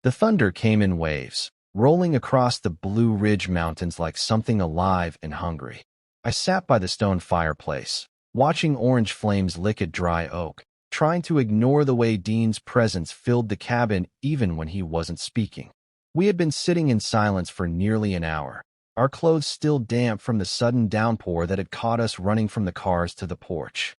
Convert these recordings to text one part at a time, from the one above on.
The thunder came in waves, rolling across the Blue Ridge Mountains like something alive and hungry. I sat by the stone fireplace, watching orange flames lick at dry oak, trying to ignore the way Dean's presence filled the cabin even when he wasn't speaking. We had been sitting in silence for nearly an hour, our clothes still damp from the sudden downpour that had caught us running from the cars to the porch.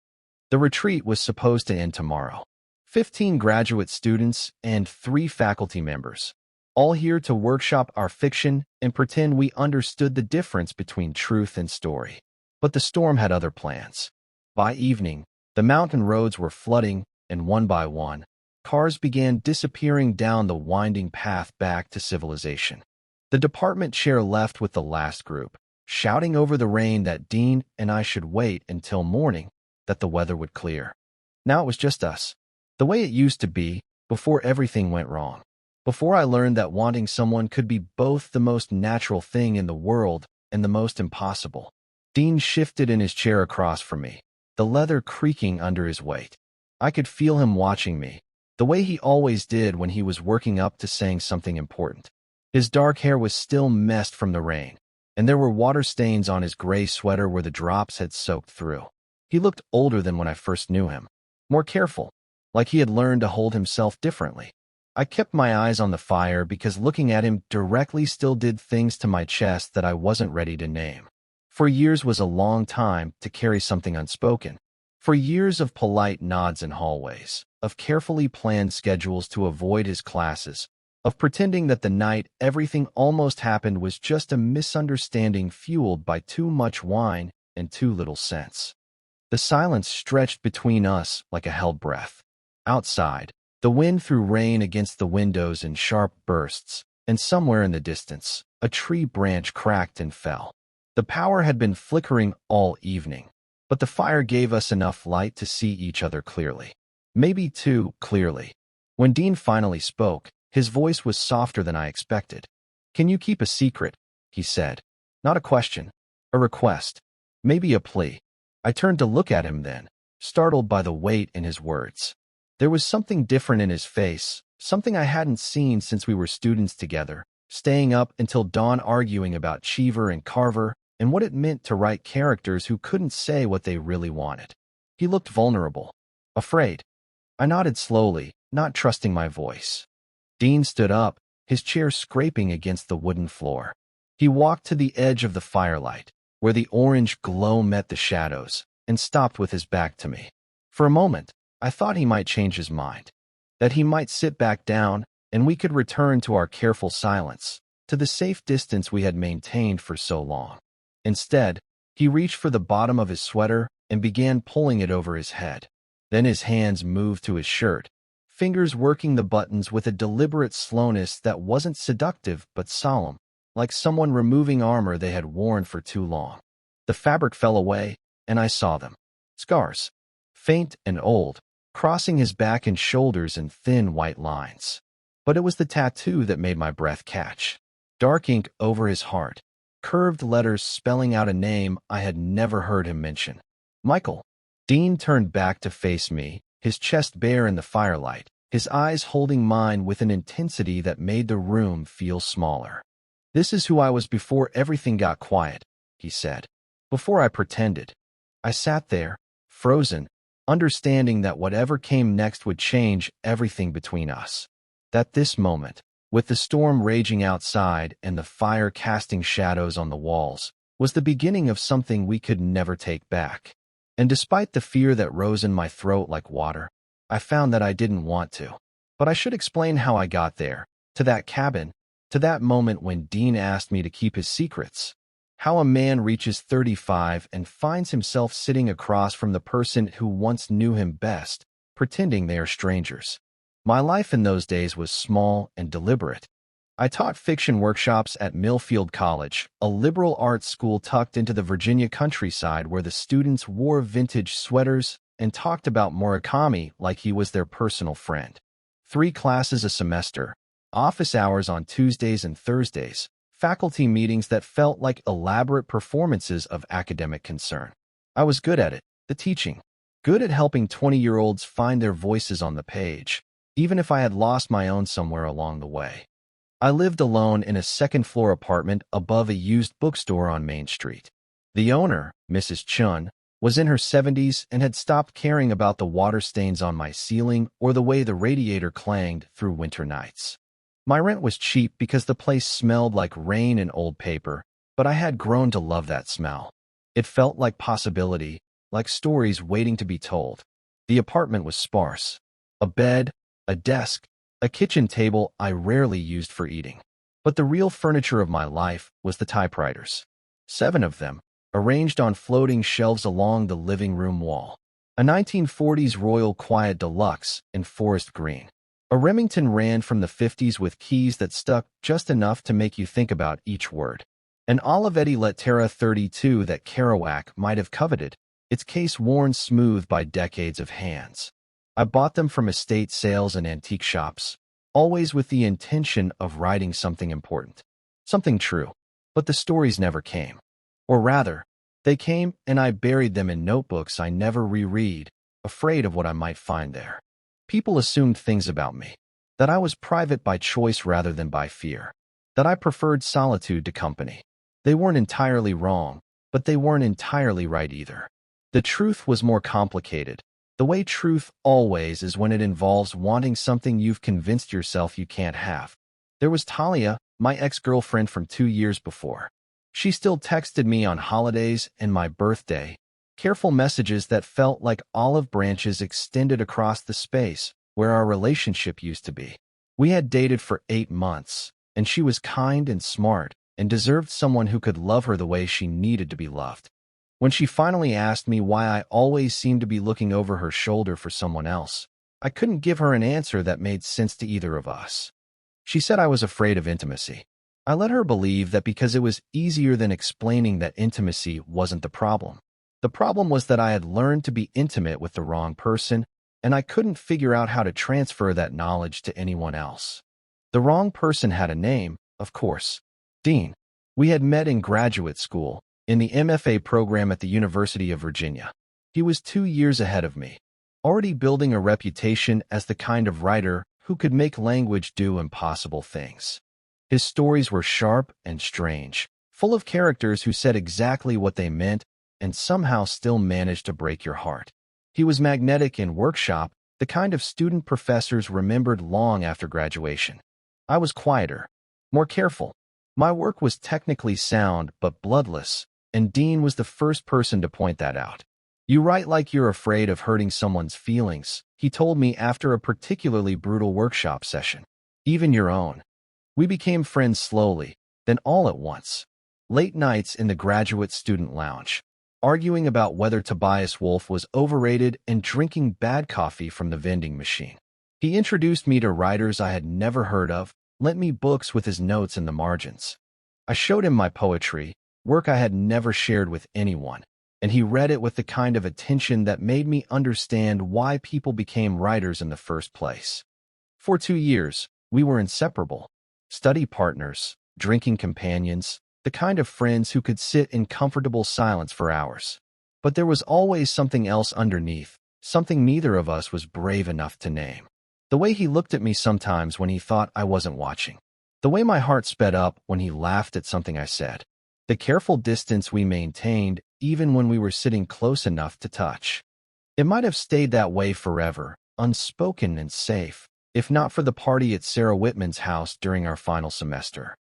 The retreat was supposed to end tomorrow. 15 graduate students and 3 faculty members, all here to workshop our fiction and pretend we understood the difference between truth and story. But the storm had other plans. By evening, the mountain roads were flooding, and one by one, cars began disappearing down the winding path back to civilization. The department chair left with the last group, shouting over the rain that Dean and I should wait until morning, that the weather would clear. Now it was just us. The way it used to be, before everything went wrong. Before I learned that wanting someone could be both the most natural thing in the world and the most impossible. Dean shifted in his chair across from me, the leather creaking under his weight. I could feel him watching me, the way he always did when he was working up to saying something important. His dark hair was still messed from the rain, and there were water stains on his gray sweater where the drops had soaked through. He looked older than when I first knew him, more careful, like he had learned to hold himself differently. I kept my eyes on the fire because looking at him directly still did things to my chest that I wasn't ready to name. For years was a long time to carry something unspoken. For years of polite nods in hallways, of carefully planned schedules to avoid his classes, of pretending that the night everything almost happened was just a misunderstanding fueled by too much wine and too little sense. The silence stretched between us like a held breath. Outside, the wind threw rain against the windows in sharp bursts, and somewhere in the distance, a tree branch cracked and fell. The power had been flickering all evening, but the fire gave us enough light to see each other clearly. Maybe too clearly. When Dean finally spoke, his voice was softer than I expected. "Can you keep a secret?" he said. Not a question, a request, maybe a plea. I turned to look at him then, startled by the weight in his words. There was something different in his face, something I hadn't seen since we were students together, staying up until dawn arguing about Cheever and Carver and what it meant to write characters who couldn't say what they really wanted. He looked vulnerable, afraid. I nodded slowly, not trusting my voice. Dean stood up, his chair scraping against the wooden floor. He walked to the edge of the firelight, where the orange glow met the shadows, and stopped with his back to me. For a moment, I thought he might change his mind, that he might sit back down and we could return to our careful silence, to the safe distance we had maintained for so long. Instead, he reached for the bottom of his sweater and began pulling it over his head. Then his hands moved to his shirt, fingers working the buttons with a deliberate slowness that wasn't seductive but solemn, like someone removing armor they had worn for too long. The fabric fell away, and I saw them. Scars, faint and old, crossing his back and shoulders in thin white lines. But it was the tattoo that made my breath catch. Dark ink over his heart, curved letters spelling out a name I had never heard him mention. Michael. Dean turned back to face me, his chest bare in the firelight, his eyes holding mine with an intensity that made the room feel smaller. "This is who I was before everything got quiet," he said. "Before I pretended." I sat there, frozen, understanding that whatever came next would change everything between us. That this moment, with the storm raging outside and the fire casting shadows on the walls, was the beginning of something we could never take back. And despite the fear that rose in my throat like water, I found that I didn't want to. But I should explain how I got there, to that cabin, to that moment when Dean asked me to keep his secrets. How a man reaches 35 and finds himself sitting across from the person who once knew him best, pretending they are strangers. My life in those days was small and deliberate. I taught fiction workshops at Millfield College, a liberal arts school tucked into the Virginia countryside where the students wore vintage sweaters and talked about Murakami like he was their personal friend. 3 classes a semester, office hours on Tuesdays and Thursdays, faculty meetings that felt like elaborate performances of academic concern. I was good at it, the teaching, good at helping 20-year-olds find their voices on the page, even if I had lost my own somewhere along the way. I lived alone in a second-floor apartment above a used bookstore on Main Street. The owner, Mrs. Chun, was in her 70s and had stopped caring about the water stains on my ceiling or the way the radiator clanged through winter nights. My rent was cheap because the place smelled like rain and old paper, but I had grown to love that smell. It felt like possibility, like stories waiting to be told. The apartment was sparse. A bed, a desk, a kitchen table I rarely used for eating. But the real furniture of my life was the typewriters. 7 of them, arranged on floating shelves along the living room wall. A 1940s Royal Quiet Deluxe in forest green. A Remington Rand from the 50s with keys that stuck just enough to make you think about each word. An Olivetti Lettera 32 that Kerouac might have coveted, its case worn smooth by decades of hands. I bought them from estate sales and antique shops, always with the intention of writing something important, something true. But the stories never came. Or rather, they came and I buried them in notebooks I never reread, afraid of what I might find there. People assumed things about me, that I was private by choice rather than by fear, that I preferred solitude to company. They weren't entirely wrong, but they weren't entirely right either. The truth was more complicated. The way truth always is when it involves wanting something you've convinced yourself you can't have. There was Talia, my ex-girlfriend from 2 years before. She still texted me on holidays and my birthday, careful messages that felt like olive branches extended across the space where our relationship used to be. We had dated for 8 months, and she was kind and smart and deserved someone who could love her the way she needed to be loved. When she finally asked me why I always seemed to be looking over her shoulder for someone else, I couldn't give her an answer that made sense to either of us. She said I was afraid of intimacy. I let her believe that because it was easier than explaining that intimacy wasn't the problem. The problem was that I had learned to be intimate with the wrong person, and I couldn't figure out how to transfer that knowledge to anyone else. The wrong person had a name, of course. Dean. We had met in graduate school, in the MFA program at the University of Virginia. He was 2 years ahead of me, already building a reputation as the kind of writer who could make language do impossible things. His stories were sharp and strange, full of characters who said exactly what they meant and somehow still managed to break your heart. He was magnetic in workshop, the kind of student professors remembered long after graduation. I was quieter, more careful. My work was technically sound but bloodless, and Dean was the first person to point that out. "You write like you're afraid of hurting someone's feelings," he told me after a particularly brutal workshop session. "Even your own." We became friends slowly, then all at once. Late nights in the graduate student lounge, arguing about whether Tobias Wolff was overrated and drinking bad coffee from the vending machine. He introduced me to writers I had never heard of, lent me books with his notes in the margins. I showed him my poetry, work I had never shared with anyone, and he read it with the kind of attention that made me understand why people became writers in the first place. For 2 years, we were inseparable. Study partners, drinking companions, the kind of friends who could sit in comfortable silence for hours. But there was always something else underneath, something neither of us was brave enough to name. The way he looked at me sometimes when he thought I wasn't watching. The way my heart sped up when he laughed at something I said. The careful distance we maintained even when we were sitting close enough to touch. It might have stayed that way forever, unspoken and safe, if not for the party at Sarah Whitman's house during our final semester.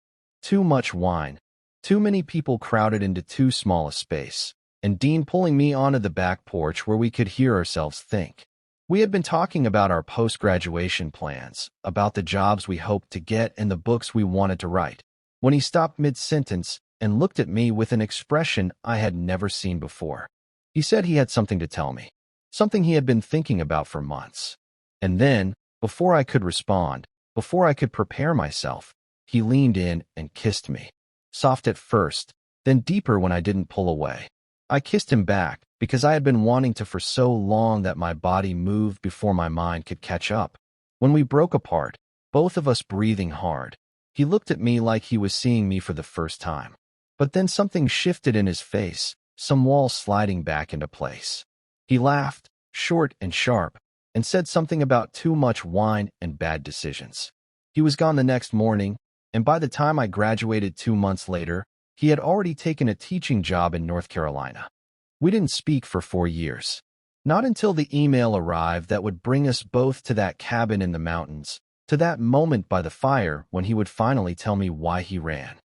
Too much wine. Too many people crowded into too small a space, and Dean pulling me onto the back porch where we could hear ourselves think. We had been talking about our post-graduation plans, about the jobs we hoped to get and the books we wanted to write, when he stopped mid-sentence and looked at me with an expression I had never seen before. He said he had something to tell me, something he had been thinking about for months. And then, before I could respond, before I could prepare myself, he leaned in and kissed me. Soft at first, then deeper when I didn't pull away. I kissed him back because I had been wanting to for so long that my body moved before my mind could catch up. When we broke apart, both of us breathing hard, he looked at me like he was seeing me for the first time. But then something shifted in his face, some wall sliding back into place. He laughed, short and sharp, and said something about too much wine and bad decisions. He was gone the next morning, and by the time I graduated 2 months later, he had already taken a teaching job in North Carolina. We didn't speak for 4 years. Not until the email arrived that would bring us both to that cabin in the mountains, to that moment by the fire when he would finally tell me why he ran.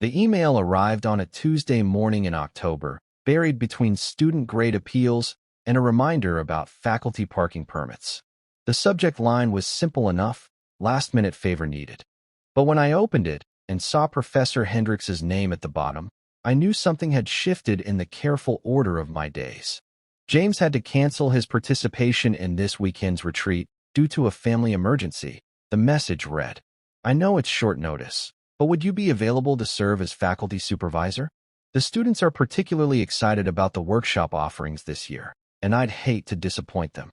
The email arrived on a Tuesday morning in October, buried between student grade appeals and a reminder about faculty parking permits. The subject line was simple enough, last-minute favor needed. But when I opened it and saw Professor Hendricks's name at the bottom, I knew something had shifted in the careful order of my days. James had to cancel his participation in this weekend's retreat due to a family emergency, the message read. I know it's short notice, but would you be available to serve as faculty supervisor? The students are particularly excited about the workshop offerings this year, and I'd hate to disappoint them.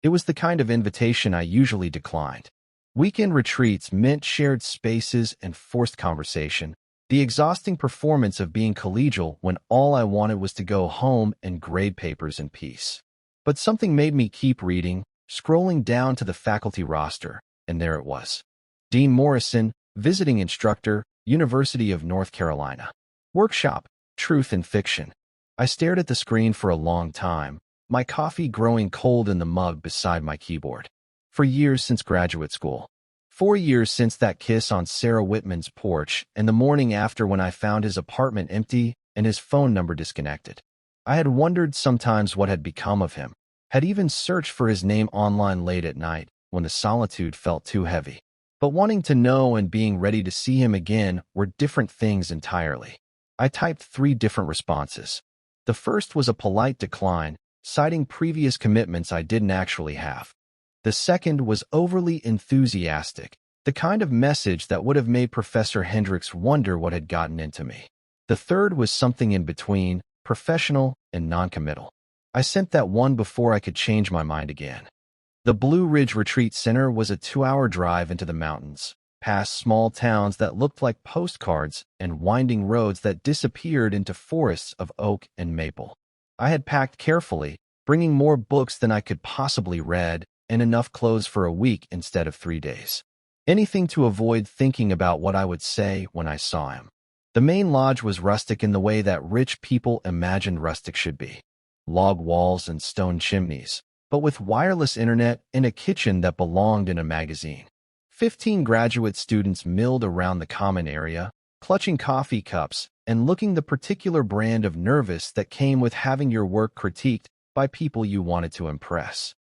It was the kind of invitation I usually declined. Weekend retreats meant shared spaces and forced conversation, the exhausting performance of being collegial when all I wanted was to go home and grade papers in peace. But something made me keep reading, scrolling down to the faculty roster, and there it was. Dean Morrison, visiting instructor, University of North Carolina. Workshop, Truth in Fiction. I stared at the screen for a long time, my coffee growing cold in the mug beside my keyboard. For years since graduate school. 4 years since that kiss on Sarah Whitman's porch and the morning after when I found his apartment empty and his phone number disconnected. I had wondered sometimes what had become of him, had even searched for his name online late at night when the solitude felt too heavy. But wanting to know and being ready to see him again were different things entirely. I typed 3 different responses. The first was a polite decline, citing previous commitments I didn't actually have. The second was overly enthusiastic, the kind of message that would have made Professor Hendricks wonder what had gotten into me. The third was something in between, professional and non-committal. I sent that one before I could change my mind again. The Blue Ridge Retreat Center was a 2-hour drive into the mountains, past small towns that looked like postcards and winding roads that disappeared into forests of oak and maple. I had packed carefully, bringing more books than I could possibly read, and enough clothes for a week instead of 3 days. Anything to avoid thinking about what I would say when I saw him. The main lodge was rustic in the way that rich people imagined rustic should be. Log walls and stone chimneys, but with wireless internet and a kitchen that belonged in a magazine. 15 graduate students milled around the common area, clutching coffee cups and looking the particular brand of nervous that came with having your work critiqued by people you wanted to impress.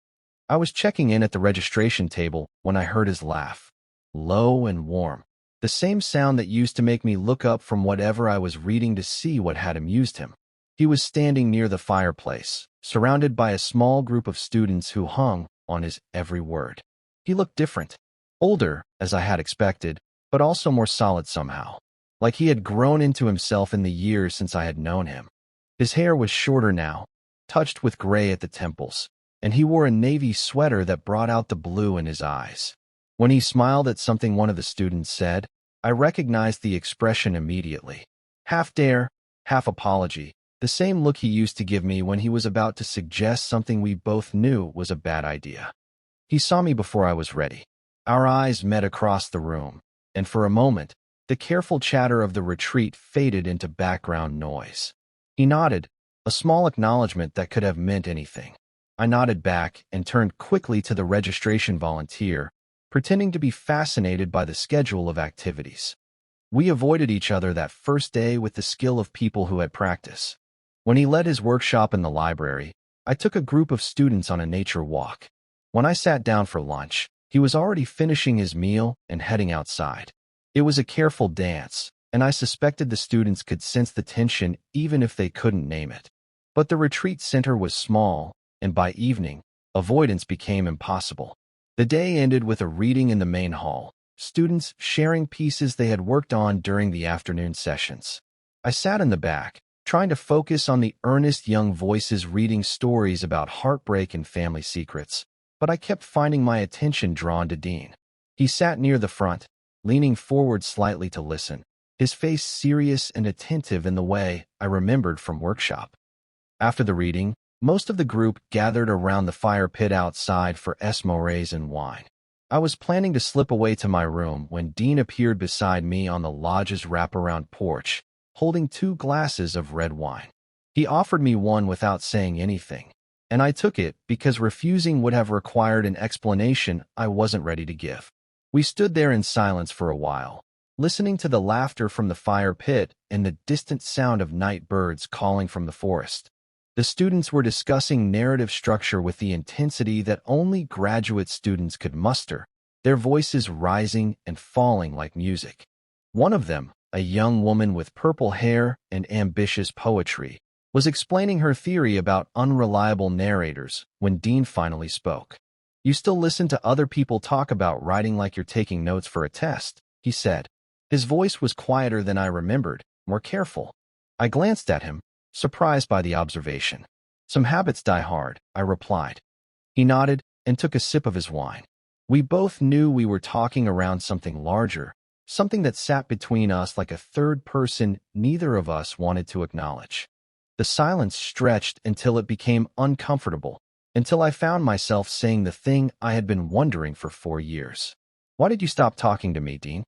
I was checking in at the registration table when I heard his laugh. Low and warm. The same sound that used to make me look up from whatever I was reading to see what had amused him. He was standing near the fireplace, surrounded by a small group of students who hung on his every word. He looked different. Older, as I had expected, but also more solid somehow. Like he had grown into himself in the years since I had known him. His hair was shorter now, touched with gray at the temples, and he wore a navy sweater that brought out the blue in his eyes. When he smiled at something one of the students said, I recognized the expression immediately. Half dare, half apology, the same look he used to give me when he was about to suggest something we both knew was a bad idea. He saw me before I was ready. Our eyes met across the room, and for a moment, the careful chatter of the retreat faded into background noise. He nodded, a small acknowledgement that could have meant anything. I nodded back and turned quickly to the registration volunteer, pretending to be fascinated by the schedule of activities. We avoided each other that first day with the skill of people who had practice. When he led his workshop in the library, I took a group of students on a nature walk. When I sat down for lunch, he was already finishing his meal and heading outside. It was a careful dance, and I suspected the students could sense the tension even if they couldn't name it. But the retreat center was small, and by evening, avoidance became impossible. The day ended with a reading in the main hall, students sharing pieces they had worked on during the afternoon sessions. I sat in the back, trying to focus on the earnest young voices reading stories about heartbreak and family secrets, but I kept finding my attention drawn to Dean. He sat near the front, leaning forward slightly to listen, his face serious and attentive in the way I remembered from workshop. After the reading, Most of the group gathered around the fire pit outside for esmores and wine. I was planning to slip away to my room when Dean appeared beside me on the lodge's wraparound porch, holding 2 glasses of red wine. He offered me one without saying anything, and I took it because refusing would have required an explanation I wasn't ready to give. We stood there in silence for a while, listening to the laughter from the fire pit and the distant sound of night birds calling from the forest. The students were discussing narrative structure with the intensity that only graduate students could muster, their voices rising and falling like music. One of them, a young woman with purple hair and ambitious poetry, was explaining her theory about unreliable narrators when Dean finally spoke. "You still listen to other people talk about writing like you're taking notes for a test," he said. His voice was quieter than I remembered, more careful. I glanced at him, surprised by the observation. "Some habits die hard," I replied. He nodded and took a sip of his wine. We both knew we were talking around something larger, something that sat between us like a third person neither of us wanted to acknowledge. The silence stretched until it became uncomfortable, until I found myself saying the thing I had been wondering for 4 years. "Why did you stop talking to me, Dean?"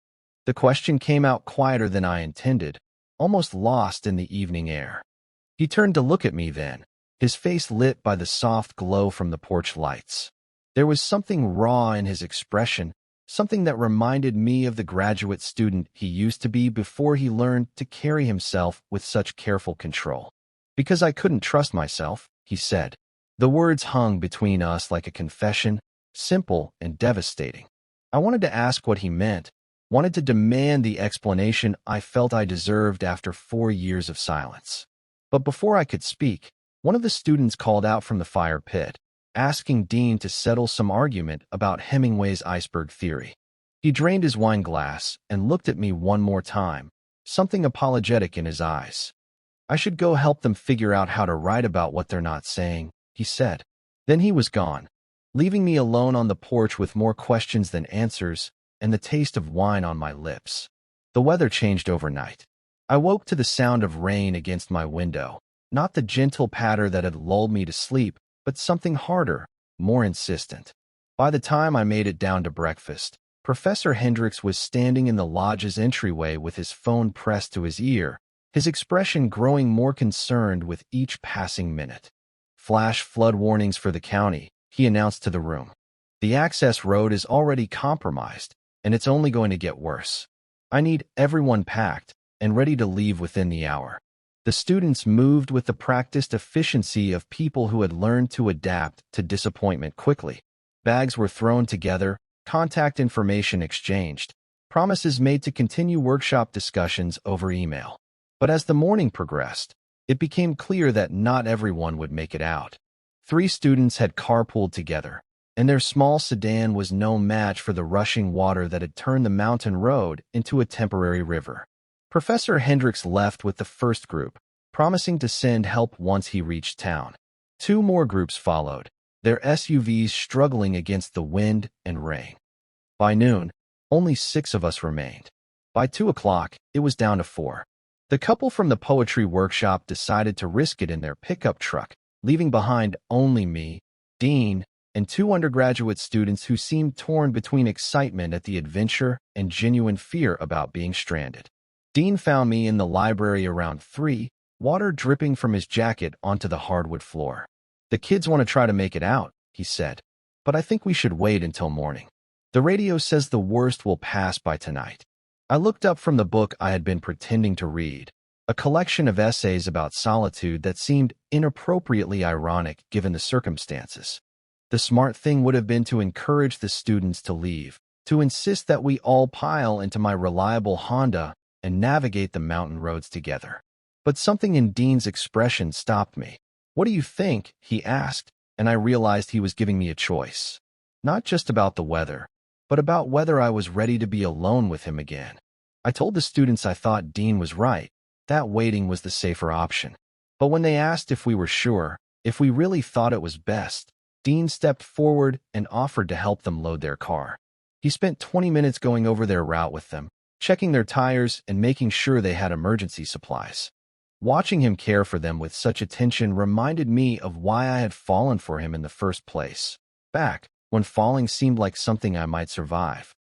The question came out quieter than I intended, almost lost in the evening air. He turned to look at me then, his face lit by the soft glow from the porch lights. There was something raw in his expression, something that reminded me of the graduate student he used to be before he learned to carry himself with such careful control. "Because I couldn't trust myself," he said. The words hung between us like a confession, simple and devastating. I wanted to ask what he meant, wanted to demand the explanation I felt I deserved after 4 years of silence. But before I could speak, one of the students called out from the fire pit, asking Dean to settle some argument about Hemingway's iceberg theory. He drained his wine glass and looked at me one more time, something apologetic in his eyes. "I should go help them figure out how to write about what they're not saying," he said. Then he was gone, leaving me alone on the porch with more questions than answers and the taste of wine on my lips. The weather changed overnight. I woke to the sound of rain against my window, not the gentle patter that had lulled me to sleep, but something harder, more insistent. By the time I made it down to breakfast, Professor Hendricks was standing in the lodge's entryway with his phone pressed to his ear, his expression growing more concerned with each passing minute. "Flash flood warnings for the county," he announced to the room. "The access road is already compromised, and it's only going to get worse. I need everyone packed and ready to leave within the hour." The students moved with the practiced efficiency of people who had learned to adapt to disappointment quickly. Bags were thrown together, contact information exchanged, promises made to continue workshop discussions over email. But as the morning progressed, it became clear that not everyone would make it out. 3 students had carpooled together, and their small sedan was no match for the rushing water that had turned the mountain road into a temporary river. Professor Hendricks left with the first group, promising to send help once he reached town. 2 more groups followed, their SUVs struggling against the wind and rain. By noon, only 6 of us remained. By 2 o'clock, it was down to 4. The couple from the poetry workshop decided to risk it in their pickup truck, leaving behind only me, Dean, and 2 undergraduate students who seemed torn between excitement at the adventure and genuine fear about being stranded. Dean found me in the library around 3, water dripping from his jacket onto the hardwood floor. "The kids want to try to make it out," he said, "but I think we should wait until morning. The radio says the worst will pass by tonight." I looked up from the book I had been pretending to read, a collection of essays about solitude that seemed inappropriately ironic given the circumstances. The smart thing would have been to encourage the students to leave, to insist that we all pile into my reliable Honda and navigate the mountain roads together. But something in Dean's expression stopped me. "What do you think?" he asked, and I realized he was giving me a choice. Not just about the weather, but about whether I was ready to be alone with him again. I told the students I thought Dean was right, that waiting was the safer option. But when they asked if we were sure, if we really thought it was best, Dean stepped forward and offered to help them load their car. He spent 20 minutes going over their route with them, checking their tires and making sure they had emergency supplies. Watching him care for them with such attention reminded me of why I had fallen for him in the first place, back when falling seemed like something I might survive.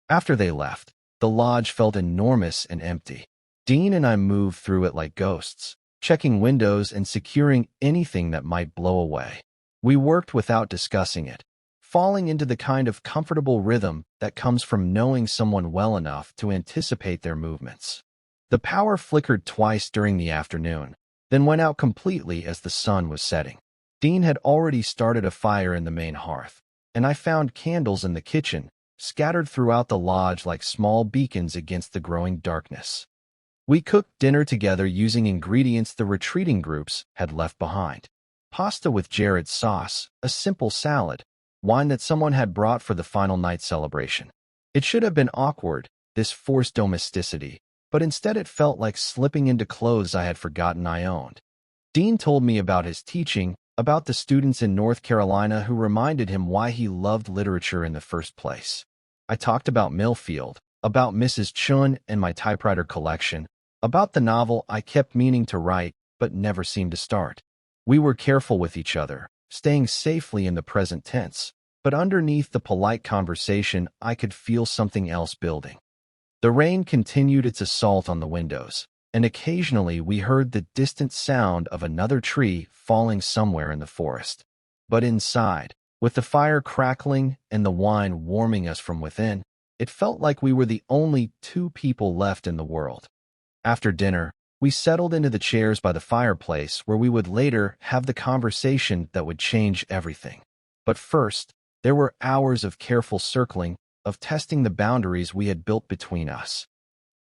After they left, the lodge felt enormous and empty. Dean and I moved through it like ghosts, checking windows and securing anything that might blow away. We worked without discussing it, falling into the kind of comfortable rhythm that comes from knowing someone well enough to anticipate their movements. The power flickered twice during the afternoon, then went out completely as the sun was setting. Dean had already started a fire in the main hearth, and I found candles in the kitchen, scattered throughout the lodge like small beacons against the growing darkness. We cooked dinner together using ingredients the retreating groups had left behind. Pasta with Jared's sauce, a simple salad, wine that someone had brought for the final night celebration. It should have been awkward, this forced domesticity, but instead it felt like slipping into clothes I had forgotten I owned. Dean told me about his teaching, about the students in North Carolina who reminded him why he loved literature in the first place. I talked about Millfield, about Mrs. Chun and my typewriter collection, about the novel I kept meaning to write but never seemed to start. We were careful with each other, staying safely in the present tense, but underneath the polite conversation I could feel something else building. The rain continued its assault on the windows, and occasionally we heard the distant sound of another tree falling somewhere in the forest. But inside, with the fire crackling and the wine warming us from within, it felt like we were the only two people left in the world. After dinner, we settled into the chairs by the fireplace where we would later have the conversation that would change everything. But first, there were hours of careful circling, of testing the boundaries we had built between us.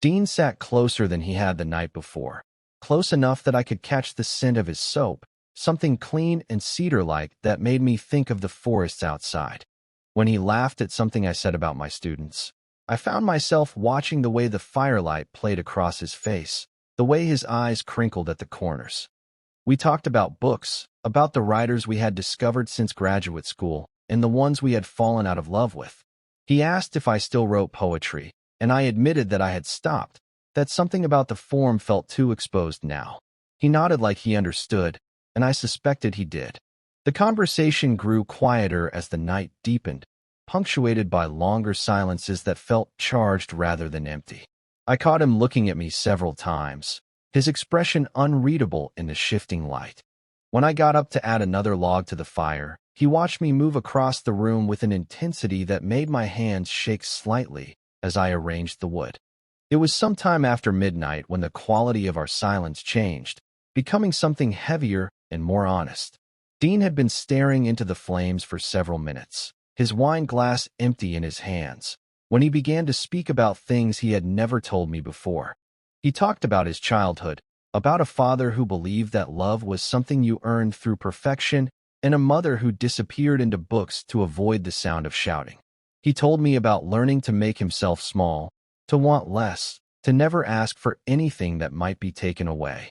Dean sat closer than he had the night before, close enough that I could catch the scent of his soap, something clean and cedar-like that made me think of the forests outside. When he laughed at something I said about my students, I found myself watching the way the firelight played across his face, the way his eyes crinkled at the corners. We talked about books, about the writers we had discovered since graduate school, and the ones we had fallen out of love with. He asked if I still wrote poetry, and I admitted that I had stopped, that something about the form felt too exposed now. He nodded like he understood, and I suspected he did. The conversation grew quieter as the night deepened, punctuated by longer silences that felt charged rather than empty. I caught him looking at me several times, his expression unreadable in the shifting light. When I got up to add another log to the fire, he watched me move across the room with an intensity that made my hands shake slightly as I arranged the wood. It was sometime after midnight when the quality of our silence changed, becoming something heavier and more honest. Dean had been staring into the flames for several minutes, his wine glass empty in his hands, when he began to speak about things he had never told me before. He talked about his childhood, about a father who believed that love was something you earned through perfection, and a mother who disappeared into books to avoid the sound of shouting. He told me about learning to make himself small, to want less, to never ask for anything that might be taken away.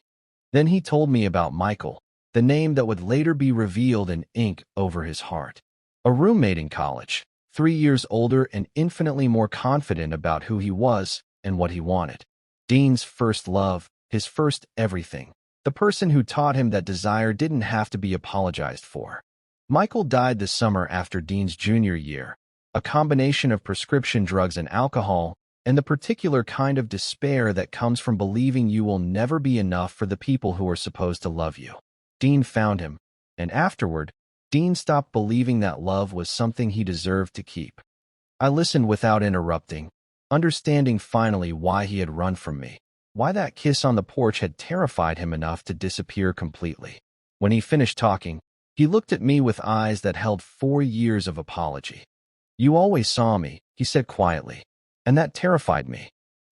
Then he told me about Michael, the name that would later be revealed in ink over his heart. A roommate in college, 3 years older and infinitely more confident about who he was and what he wanted. Dean's first love, his first everything, the person who taught him that desire didn't have to be apologized for. Michael died the summer after Dean's junior year, a combination of prescription drugs and alcohol, and the particular kind of despair that comes from believing you will never be enough for the people who are supposed to love you. Dean found him, and afterward, Dean stopped believing that love was something he deserved to keep. I listened without interrupting, understanding finally why he had run from me, why that kiss on the porch had terrified him enough to disappear completely. When he finished talking, he looked at me with eyes that held 4 years of apology. "You always saw me," he said quietly, "and that terrified me."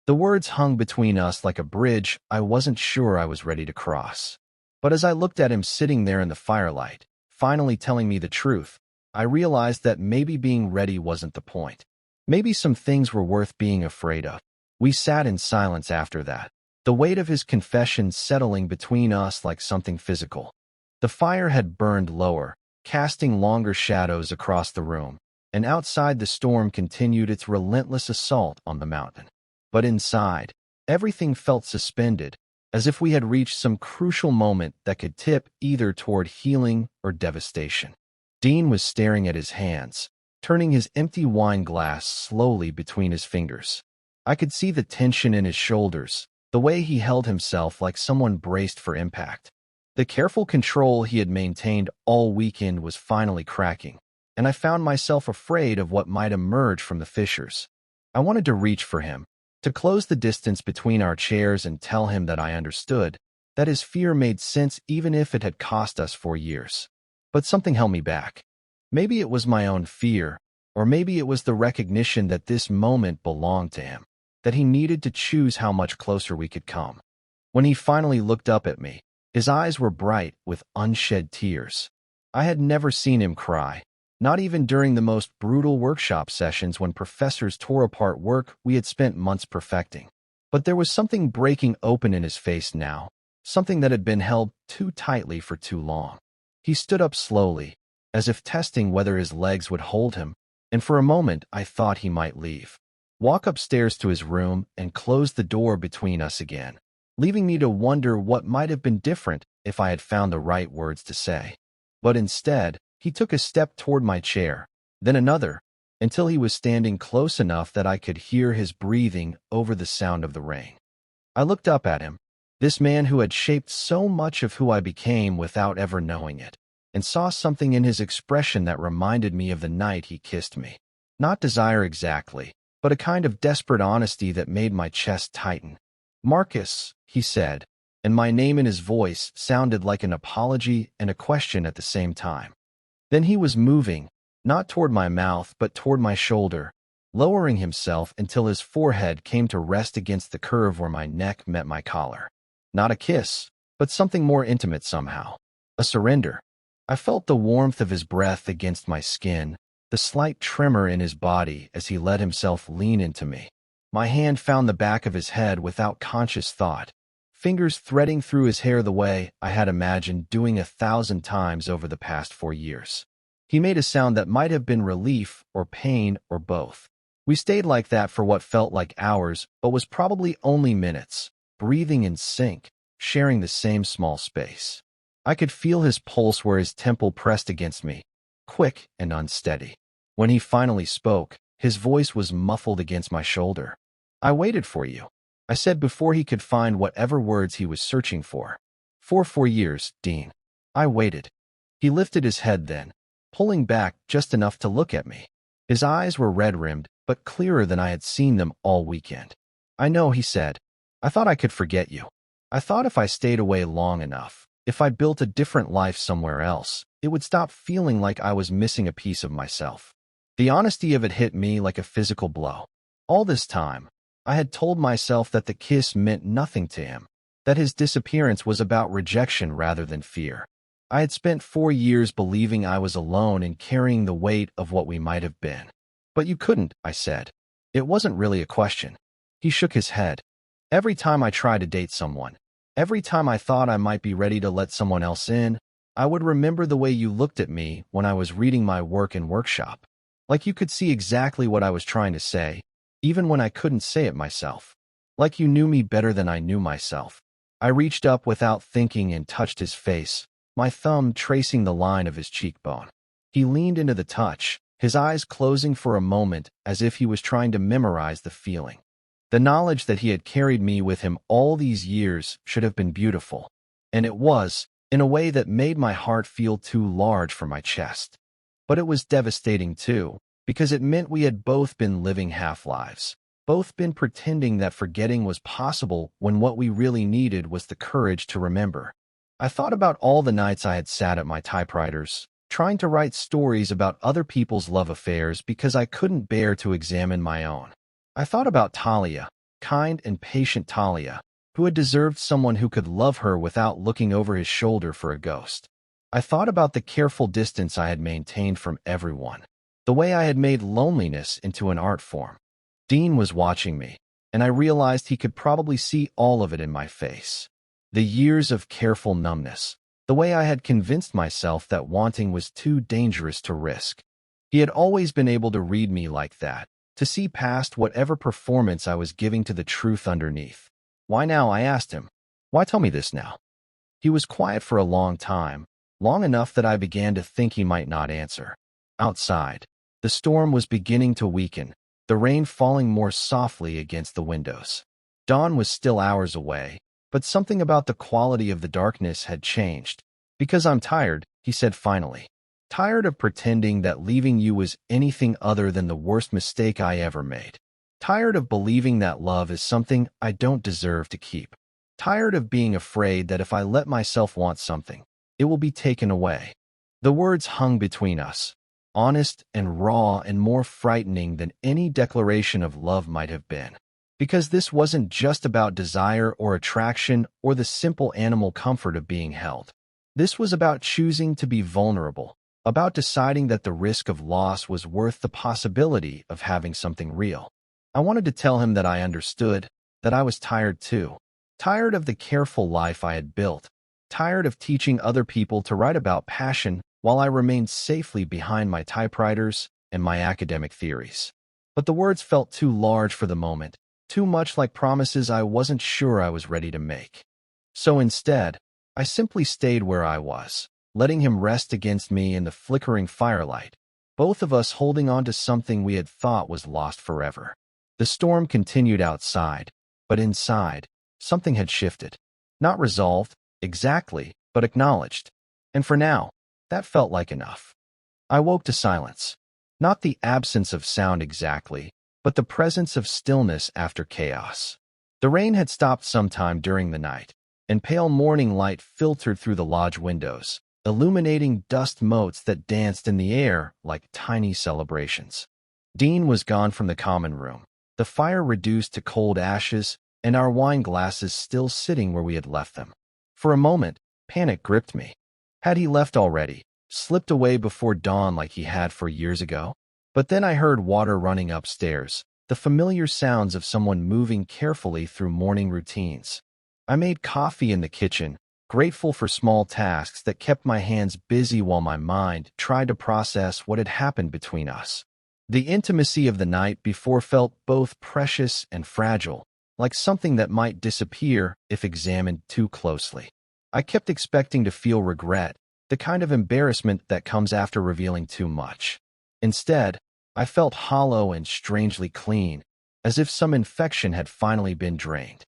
The words hung between us like a bridge I wasn't sure I was ready to cross. But as I looked at him sitting there in the firelight, finally telling me the truth, I realized that maybe being ready wasn't the point. Maybe some things were worth being afraid of. We sat in silence after that, the weight of his confession settling between us like something physical. The fire had burned lower, casting longer shadows across the room, and outside the storm continued its relentless assault on the mountain. But inside, everything felt suspended, as if we had reached some crucial moment that could tip either toward healing or devastation. Dean was staring at his hands, turning his empty wine glass slowly between his fingers. I could see the tension in his shoulders, the way he held himself like someone braced for impact. The careful control he had maintained all weekend was finally cracking, and I found myself afraid of what might emerge from the fissures. I wanted to reach for him, to close the distance between our chairs and tell him that I understood, that his fear made sense even if it had cost us 4 years. But something held me back. Maybe it was my own fear, or maybe it was the recognition that this moment belonged to him, that he needed to choose how much closer we could come. When he finally looked up at me, his eyes were bright with unshed tears. I had never seen him cry, not even during the most brutal workshop sessions when professors tore apart work we had spent months perfecting. But there was something breaking open in his face now, something that had been held too tightly for too long. He stood up slowly, as if testing whether his legs would hold him, and for a moment I thought he might leave, walk upstairs to his room and close the door between us again, leaving me to wonder what might have been different if I had found the right words to say. But instead, he took a step toward my chair, then another, until he was standing close enough that I could hear his breathing over the sound of the rain. I looked up at him, this man who had shaped so much of who I became without ever knowing it, and saw something in his expression that reminded me of the night he kissed me. Not desire exactly, but a kind of desperate honesty that made my chest tighten. "Marcus," he said, and my name in his voice sounded like an apology and a question at the same time. Then he was moving, not toward my mouth but toward my shoulder, lowering himself until his forehead came to rest against the curve where my neck met my collar. Not a kiss, but something more intimate somehow. A surrender. I felt the warmth of his breath against my skin, the slight tremor in his body as he let himself lean into me. My hand found the back of his head without conscious thought, fingers threading through his hair the way I had imagined doing 1,000 times over the past 4 years. He made a sound that might have been relief or pain or both. We stayed like that for what felt like hours, but was probably only minutes, breathing in sync, sharing the same small space. I could feel his pulse where his temple pressed against me, quick and unsteady. When he finally spoke, his voice was muffled against my shoulder. "I waited for you," I said before he could find whatever words he was searching for. "For 4 years, Dean. I waited." He lifted his head then, pulling back just enough to look at me. His eyes were red-rimmed, but clearer than I had seen them all weekend. "I know," he said. "I thought I could forget you. I thought if I stayed away long enough, if I built a different life somewhere else, it would stop feeling like I was missing a piece of myself." The honesty of it hit me like a physical blow. All this time, I had told myself that the kiss meant nothing to him, that his disappearance was about rejection rather than fear. I had spent 4 years believing I was alone and carrying the weight of what we might have been. "But you couldn't," I said. It wasn't really a question. He shook his head. "Every time I tried to date someone, every time I thought I might be ready to let someone else in, I would remember the way you looked at me when I was reading my work in workshop. Like you could see exactly what I was trying to say, even when I couldn't say it myself. Like you knew me better than I knew myself." I reached up without thinking and touched his face, my thumb tracing the line of his cheekbone. He leaned into the touch, his eyes closing for a moment as if he was trying to memorize the feeling. The knowledge that he had carried me with him all these years should have been beautiful, and it was, in a way that made my heart feel too large for my chest. But it was devastating too, because it meant we had both been living half-lives, both been pretending that forgetting was possible when what we really needed was the courage to remember. I thought about all the nights I had sat at my typewriters, trying to write stories about other people's love affairs because I couldn't bear to examine my own. I thought about Talia, kind and patient Talia, who had deserved someone who could love her without looking over his shoulder for a ghost. I thought about the careful distance I had maintained from everyone, the way I had made loneliness into an art form. Dean was watching me, and I realized he could probably see all of it in my face. The years of careful numbness, the way I had convinced myself that wanting was too dangerous to risk. He had always been able to read me like that, to see past whatever performance I was giving to the truth underneath. "Why now?" I asked him. Why tell me this now? He was quiet for a long time, long enough that I began to think he might not answer. Outside, the storm was beginning to weaken, the rain falling more softly against the windows. Dawn was still hours away, but something about the quality of the darkness had changed. Because I'm tired, he said finally. Tired of pretending that leaving you was anything other than the worst mistake I ever made. Tired of believing that love is something I don't deserve to keep. Tired of being afraid that if I let myself want something, it will be taken away. The words hung between us, honest and raw and more frightening than any declaration of love might have been. Because this wasn't just about desire or attraction or the simple animal comfort of being held. This was about choosing to be vulnerable, about deciding that the risk of loss was worth the possibility of having something real. I wanted to tell him that I understood, that I was tired too. Tired of the careful life I had built. Tired of teaching other people to write about passion while I remained safely behind my typewriters and my academic theories. But the words felt too large for the moment, too much like promises I wasn't sure I was ready to make. So instead, I simply stayed where I was, letting him rest against me in the flickering firelight, both of us holding on to something we had thought was lost forever. The storm continued outside, but inside, something had shifted. Not resolved, exactly, but acknowledged. And for now, that felt like enough. I woke to silence. Not the absence of sound exactly, but the presence of stillness after chaos. The rain had stopped sometime during the night, and pale morning light filtered through the lodge windows, illuminating dust motes that danced in the air like tiny celebrations. Dean was gone from the common room, the fire reduced to cold ashes, and our wine glasses still sitting where we had left them. For a moment, panic gripped me. Had he left already, slipped away before dawn like he had 4 years ago? But then I heard water running upstairs, the familiar sounds of someone moving carefully through morning routines. I made coffee in the kitchen, grateful for small tasks that kept my hands busy while my mind tried to process what had happened between us. The intimacy of the night before felt both precious and fragile, like something that might disappear if examined too closely. I kept expecting to feel regret, the kind of embarrassment that comes after revealing too much. Instead, I felt hollow and strangely clean, as if some infection had finally been drained.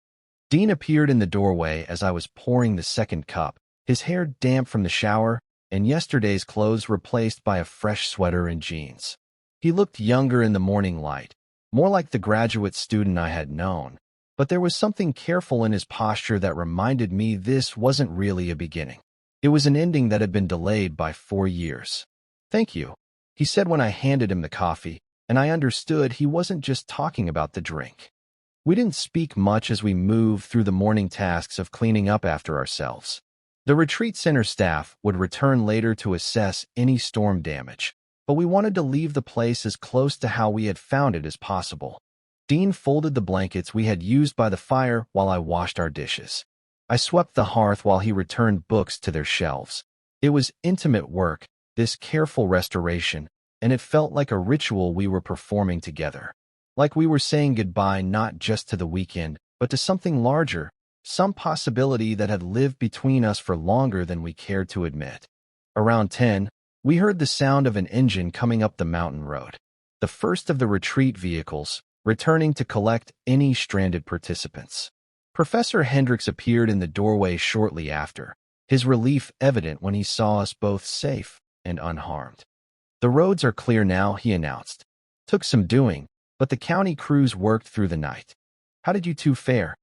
Dean appeared in the doorway as I was pouring the second cup, his hair damp from the shower, and yesterday's clothes replaced by a fresh sweater and jeans. He looked younger in the morning light, more like the graduate student I had known, but there was something careful in his posture that reminded me this wasn't really a beginning. It was an ending that had been delayed by 4 years. "Thank you," he said when I handed him the coffee, and I understood he wasn't just talking about the drink. We didn't speak much as we moved through the morning tasks of cleaning up after ourselves. The retreat center staff would return later to assess any storm damage, but we wanted to leave the place as close to how we had found it as possible. Dean folded the blankets we had used by the fire while I washed our dishes. I swept the hearth while he returned books to their shelves. It was intimate work, this careful restoration, and it felt like a ritual we were performing together. Like we were saying goodbye not just to the weekend, but to something larger, some possibility that had lived between us for longer than we cared to admit. Around 10, we heard the sound of an engine coming up the mountain road. The first of the retreat vehicles, returning to collect any stranded participants. Professor Hendricks appeared in the doorway shortly after, his relief evident when he saw us both safe and unharmed. "The roads are clear now," he announced. "Took some doing, but the county crews worked through the night. How did you two fare?"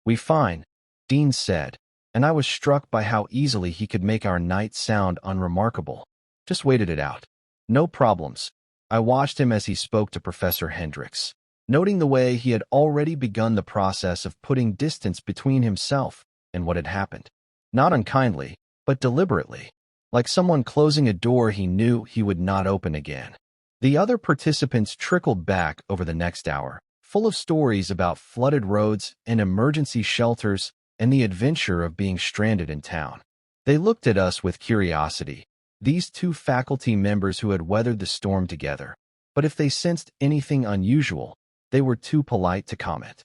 "We fine," Dean said, and I was struck by how easily he could make our night sound unremarkable. "Just waited it out. No problems." I watched him as he spoke to Professor Hendricks, noting the way he had already begun the process of putting distance between himself and what had happened. Not unkindly, but deliberately, like someone closing a door he knew he would not open again. The other participants trickled back over the next hour, full of stories about flooded roads and emergency shelters and the adventure of being stranded in town. They looked at us with curiosity, these two faculty members who had weathered the storm together, but if they sensed anything unusual, they were too polite to comment.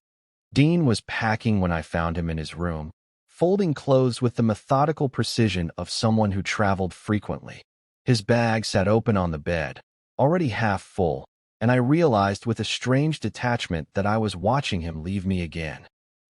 Dean was packing when I found him in his room, folding clothes with the methodical precision of someone who traveled frequently. His bag sat open on the bed, already half full, and I realized with a strange detachment that I was watching him leave me again.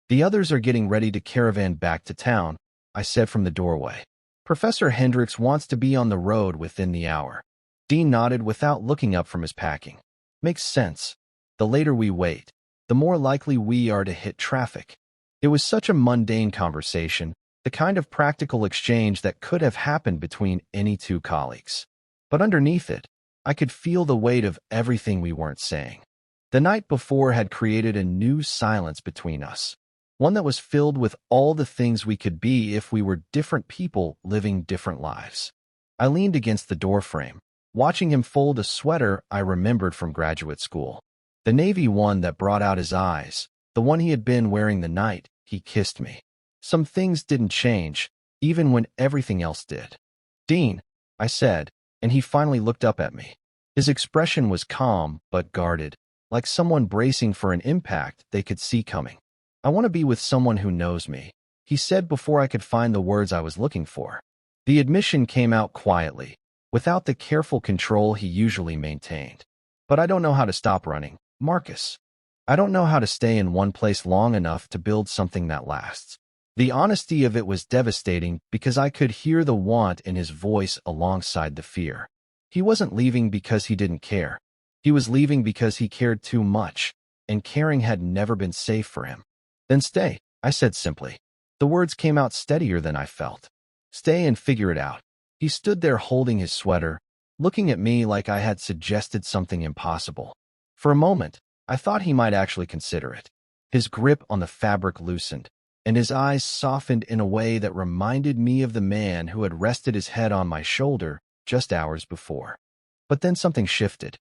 "The others are getting ready to caravan back to town," I said from the doorway. "Professor Hendricks wants to be on the road within the hour." Dean nodded without looking up from his packing. "Makes sense. The later we wait, the more likely we are to hit traffic." It was such a mundane conversation, the kind of practical exchange that could have happened between any two colleagues. But underneath it, I could feel the weight of everything we weren't saying. The night before had created a new silence between us, one that was filled with all the things we could be if we were different people living different lives. I leaned against the doorframe, watching him fold a sweater I remembered from graduate school. The navy one that brought out his eyes, the one he had been wearing the night he kissed me. Some things didn't change, even when everything else did. "Dean," I said, and he finally looked up at me. His expression was calm but guarded, like someone bracing for an impact they could see coming. "I want to be with someone who knows me," he said before I could find the words I was looking for. The admission came out quietly, without the careful control he usually maintained. "But I don't know how to stop running, Marcus. I don't know how to stay in one place long enough to build something that lasts." The honesty of it was devastating because I could hear the want in his voice alongside the fear. He wasn't leaving because he didn't care. He was leaving because he cared too much, and caring had never been safe for him. "Then stay," I said simply. The words came out steadier than I felt. "Stay and figure it out." He stood there holding his sweater, looking at me like I had suggested something impossible. For a moment, I thought he might actually consider it. His grip on the fabric loosened, and his eyes softened in a way that reminded me of the man who had rested his head on my shoulder just hours before. But then something shifted.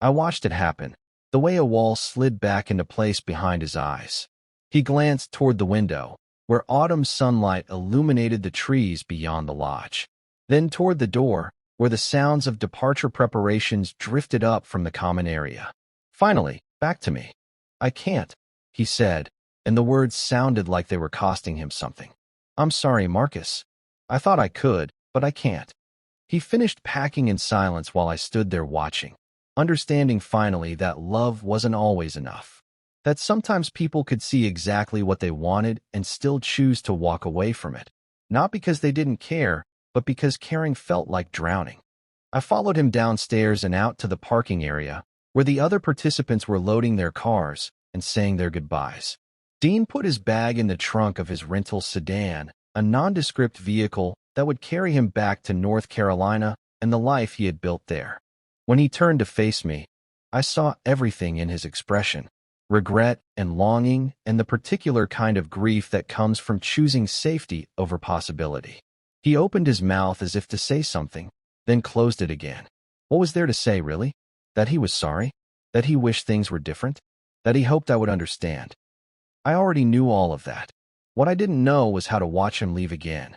I watched it happen, the way a wall slid back into place behind his eyes. He glanced toward the window, where autumn sunlight illuminated the trees beyond the lodge. Then toward the door, where the sounds of departure preparations drifted up from the common area. Finally, back to me. "I can't," he said, and the words sounded like they were costing him something. "I'm sorry, Marcus. I thought I could, but I can't." He finished packing in silence while I stood there watching, understanding finally that love wasn't always enough. That sometimes people could see exactly what they wanted and still choose to walk away from it. Not because they didn't care, but because caring felt like drowning. I followed him downstairs and out to the parking area, where the other participants were loading their cars and saying their goodbyes. Dean put his bag in the trunk of his rental sedan, a nondescript vehicle that would carry him back to North Carolina and the life he had built there. When he turned to face me, I saw everything in his expression: regret and longing, and the particular kind of grief that comes from choosing safety over possibility. He opened his mouth as if to say something, then closed it again. What was there to say, really? That he was sorry? That he wished things were different? That he hoped I would understand? I already knew all of that. What I didn't know was how to watch him leave again.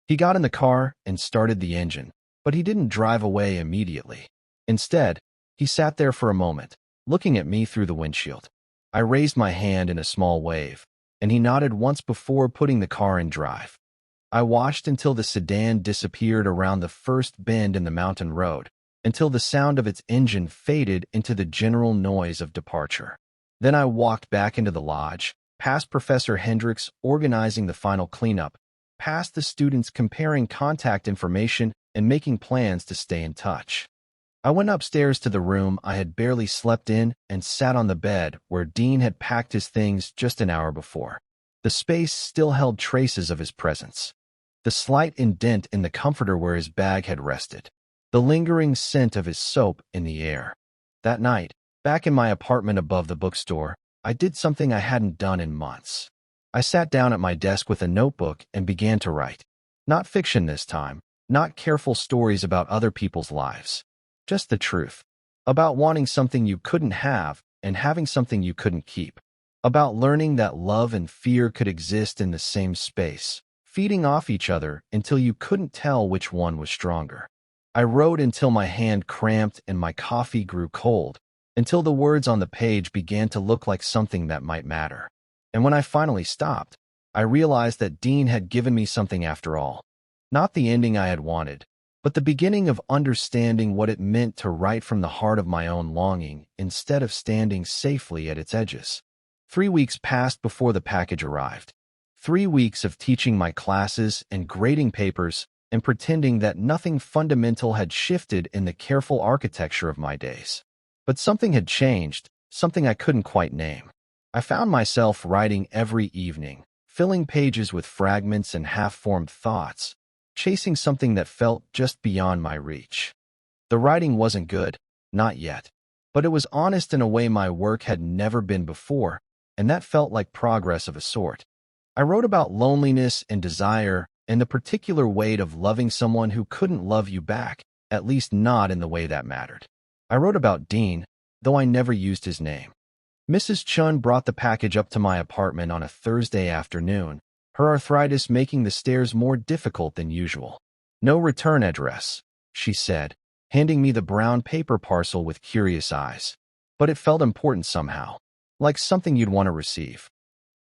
He got in the car and started the engine, but he didn't drive away immediately. Instead, he sat there for a moment, looking at me through the windshield. I raised my hand in a small wave, and he nodded once before putting the car in drive. I watched until the sedan disappeared around the first bend in the mountain road, until the sound of its engine faded into the general noise of departure. Then I walked back into the lodge, past Professor Hendricks organizing the final cleanup, past the students comparing contact information and making plans to stay in touch. I went upstairs to the room I had barely slept in and sat on the bed where Dean had packed his things just an hour before. The space still held traces of his presence. The slight indent in the comforter where his bag had rested. The lingering scent of his soap in the air. That night, back in my apartment above the bookstore, I did something I hadn't done in months. I sat down at my desk with a notebook and began to write. Not fiction this time, not careful stories about other people's lives. Just the truth. About wanting something you couldn't have and having something you couldn't keep. About learning that love and fear could exist in the same space, feeding off each other until you couldn't tell which one was stronger. I wrote until my hand cramped and my coffee grew cold, until the words on the page began to look like something that might matter. And when I finally stopped, I realized that Dean had given me something after all. Not the ending I had wanted, but the beginning of understanding what it meant to write from the heart of my own longing instead of standing safely at its edges. 3 weeks passed before the package arrived. 3 weeks of teaching my classes and grading papers and pretending that nothing fundamental had shifted in the careful architecture of my days. But something had changed, something I couldn't quite name. I found myself writing every evening, filling pages with fragments and half-formed thoughts, chasing something that felt just beyond my reach. The writing wasn't good, not yet, but it was honest in a way my work had never been before, and that felt like progress of a sort. I wrote about loneliness and desire and the particular weight of loving someone who couldn't love you back, at least not in the way that mattered. I wrote about Dean, though I never used his name. Mrs. Chun brought the package up to my apartment on a Thursday afternoon, her arthritis making the stairs more difficult than usual. "No return address," she said, handing me the brown paper parcel with curious eyes. But it felt important somehow, like something you'd want to receive.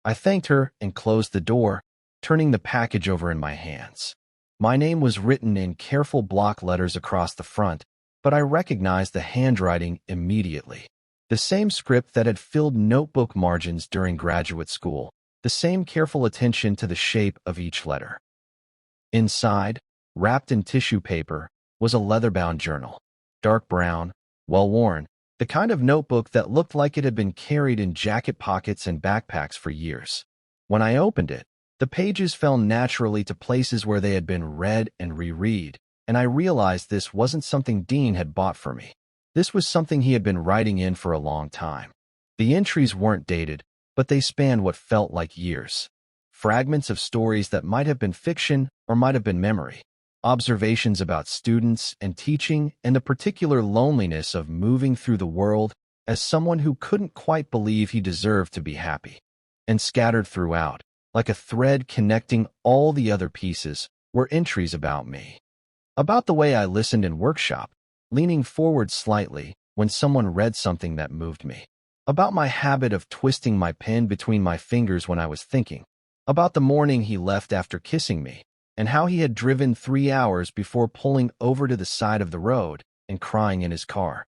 I thanked her and closed the door, turning the package over in my hands. My name was written in careful block letters across the front, but I recognized the handwriting immediately. The same script that had filled notebook margins during graduate school, the same careful attention to the shape of each letter. Inside, wrapped in tissue paper, was a leather-bound journal. Dark brown, well-worn, the kind of notebook that looked like it had been carried in jacket pockets and backpacks for years. When I opened it, the pages fell naturally to places where they had been read and reread, and I realized this wasn't something Dean had bought for me. This was something he had been writing in for a long time. The entries weren't dated, but they spanned what felt like years. Fragments of stories that might have been fiction or might have been memory. Observations about students and teaching and the particular loneliness of moving through the world as someone who couldn't quite believe he deserved to be happy. And scattered throughout, like a thread connecting all the other pieces, were entries about me. About the way I listened in workshop, leaning forward slightly when someone read something that moved me. About my habit of twisting my pen between my fingers when I was thinking. About the morning he left after kissing me, and how he had driven 3 hours before pulling over to the side of the road and crying in his car.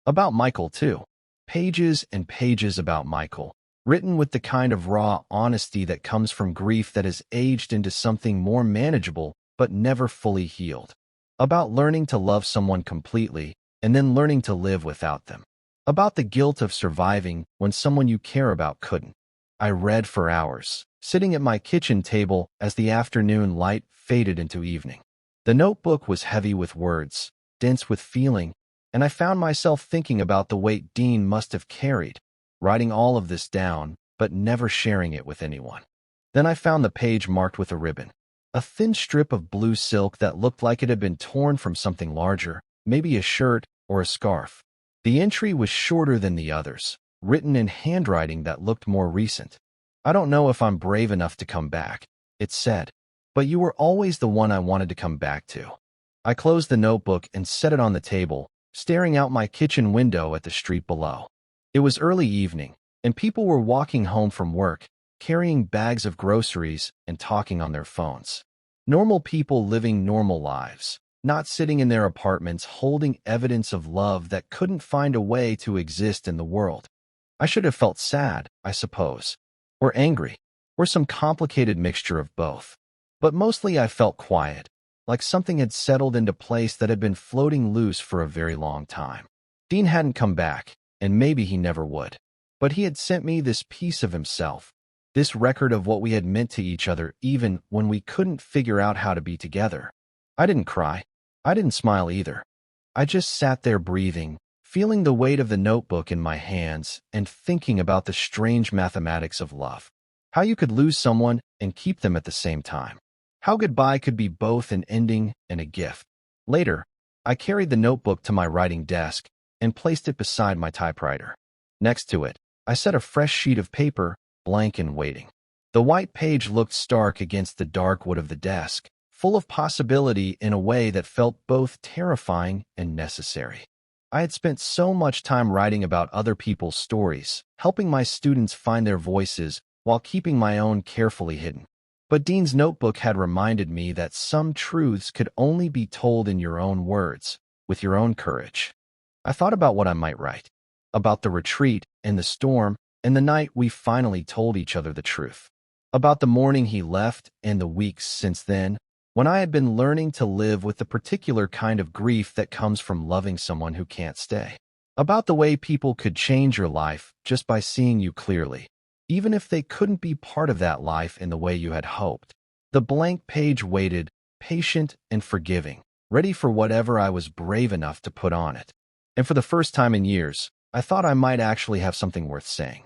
About Michael, too. Pages and pages about Michael, written with the kind of raw honesty that comes from grief that has aged into something more manageable but never fully healed. About learning to love someone completely and then learning to live without them. About the guilt of surviving when someone you care about couldn't. I read for hours, sitting at my kitchen table as the afternoon light faded into evening. The notebook was heavy with words, dense with feeling, and I found myself thinking about the weight Dean must have carried, writing all of this down, but never sharing it with anyone. Then I found the page marked with a ribbon. A thin strip of blue silk that looked like it had been torn from something larger, maybe a shirt or a scarf. The entry was shorter than the others, written in handwriting that looked more recent. "I don't know if I'm brave enough to come back," it said, "but you were always the one I wanted to come back to." I closed the notebook and set it on the table, staring out my kitchen window at the street below. It was early evening, and people were walking home from work, carrying bags of groceries and talking on their phones. Normal people living normal lives, not sitting in their apartments holding evidence of love that couldn't find a way to exist in the world. I should have felt sad, I suppose, or angry, or some complicated mixture of both. But mostly I felt quiet, like something had settled into place that had been floating loose for a very long time. Dean hadn't come back, and maybe he never would. But he had sent me this piece of himself, this record of what we had meant to each other even when we couldn't figure out how to be together. I didn't cry. I didn't smile either. I just sat there breathing, feeling the weight of the notebook in my hands and thinking about the strange mathematics of love. How you could lose someone and keep them at the same time. How goodbye could be both an ending and a gift. Later, I carried the notebook to my writing desk and placed it beside my typewriter. Next to it, I set a fresh sheet of paper, blank and waiting. The white page looked stark against the dark wood of the desk, full of possibility in a way that felt both terrifying and necessary. I had spent so much time writing about other people's stories, helping my students find their voices while keeping my own carefully hidden. But Dean's notebook had reminded me that some truths could only be told in your own words, with your own courage. I thought about what I might write, about the retreat and the storm and the night we finally told each other the truth, about the morning he left and the weeks since then, when I had been learning to live with the particular kind of grief that comes from loving someone who can't stay, about the way people could change your life just by seeing you clearly, even if they couldn't be part of that life in the way you had hoped. The blank page waited, patient and forgiving, ready for whatever I was brave enough to put on it. And for the first time in years, I thought I might actually have something worth saying.